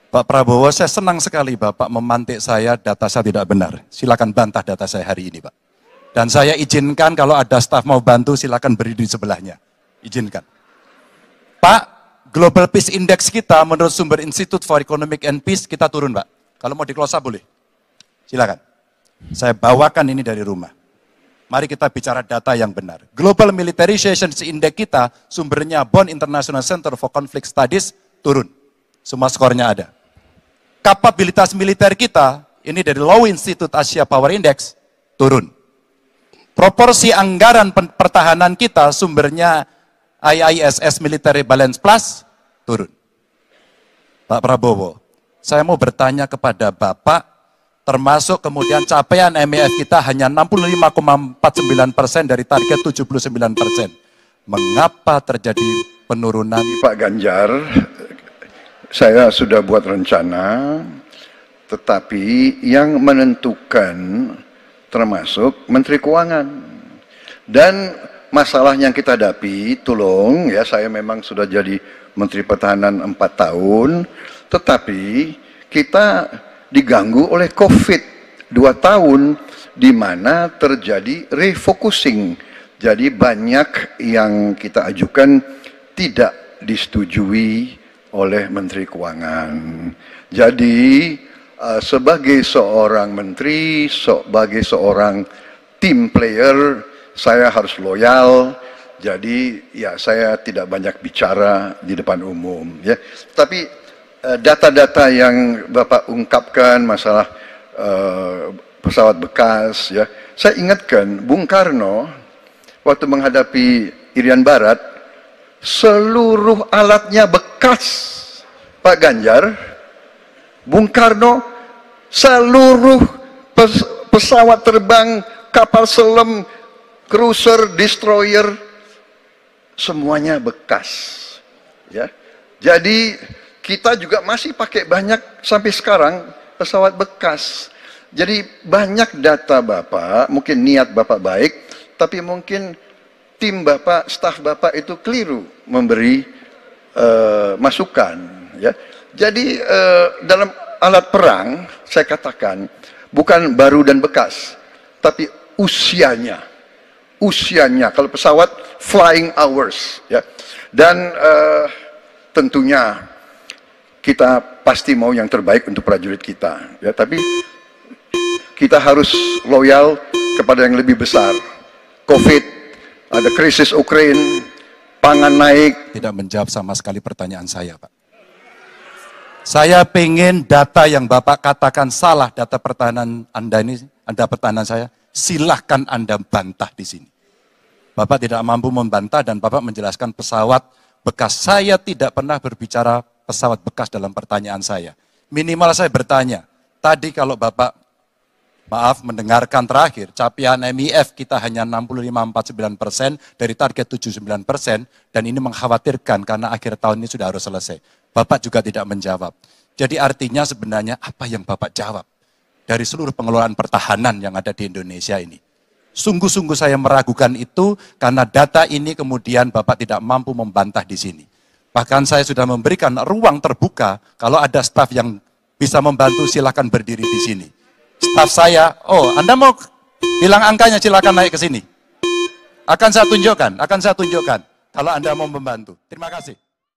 Pak Prabowo, saya senang sekali Bapak memantik saya, data saya tidak benar. Silakan bantah data saya hari ini, Pak. Dan saya izinkan kalau ada staf mau bantu, silakan berdiri di sebelahnya. Izinkan. Pak, Global Peace Index kita menurut sumber Institute for Economic and Peace, kita turun, Pak. Kalau mau di-close up boleh. Silakan. Saya bawakan ini dari rumah. Mari kita bicara data yang benar. Global Militarization Index kita, sumbernya Bonn International Center for Conflict Studies, turun. Semua skornya ada. Kapabilitas militer kita, ini dari Law Institute Asia Power Index, turun. Proporsi anggaran pertahanan kita, sumbernya IISS Military Balance Plus, turun. Pak Prabowo, saya mau bertanya kepada Bapak, termasuk kemudian capaian MEF kita hanya 65,49% dari target 79%. Mengapa terjadi penurunan? Pak Ganjar, saya sudah buat rencana, tetapi yang menentukan termasuk Menteri Keuangan. Dan masalah yang kita hadapi, tolong ya, saya memang sudah jadi Menteri Pertahanan 4 tahun, tetapi kita diganggu oleh COVID 2 tahun, di mana terjadi refocusing. Jadi banyak yang kita ajukan tidak disetujui oleh Menteri Keuangan. Jadi sebagai seorang menteri, sebagai seorang team player, saya harus loyal. Jadi ya saya tidak banyak bicara di depan umum ya. Tapi data-data yang Bapak ungkapkan masalah pesawat bekas ya. Saya ingatkan Bung Karno waktu menghadapi Irian Barat, seluruh alatnya bekas, Pak Ganjar. Bung Karno, seluruh pesawat terbang, kapal selam, cruiser, destroyer, semuanya bekas. Ya, jadi kita juga masih pakai banyak sampai sekarang pesawat bekas. Jadi banyak data Bapak, mungkin niat Bapak baik, tapi mungkin tim Bapak, staf Bapak itu keliru memberi masukan. Ya. Jadi dalam alat perang, saya katakan, bukan baru dan bekas, tapi usianya. Usianya, kalau pesawat, flying hours. Ya. Dan tentunya kita pasti mau yang terbaik untuk prajurit kita. Ya. Tapi kita harus loyal kepada yang lebih besar. COVID, ada krisis Ukraina, pangan naik. Tidak menjawab sama sekali pertanyaan saya, Pak. Saya pengen data yang Bapak katakan salah, data pertahanan Anda ini, Anda pertahanan saya, silahkan Anda bantah di sini. Bapak tidak mampu membantah dan Bapak menjelaskan pesawat bekas. Saya tidak pernah berbicara pesawat bekas dalam pertanyaan saya. Minimal saya bertanya, tadi kalau Bapak maaf, mendengarkan terakhir, capaian MEF kita hanya 65,49% dari target 79%, dan ini mengkhawatirkan karena akhir tahun ini sudah harus selesai. Bapak juga tidak menjawab. Jadi artinya sebenarnya apa yang Bapak jawab dari seluruh pengelolaan pertahanan yang ada di Indonesia ini? Sungguh-sungguh saya meragukan itu karena data ini kemudian Bapak tidak mampu membantah di sini. Bahkan saya sudah memberikan ruang terbuka, kalau ada staf yang bisa membantu silakan berdiri di sini. Staf saya, oh Anda mau bilang angkanya silakan naik ke sini. Akan saya tunjukkan kalau Anda mau membantu. Terima kasih.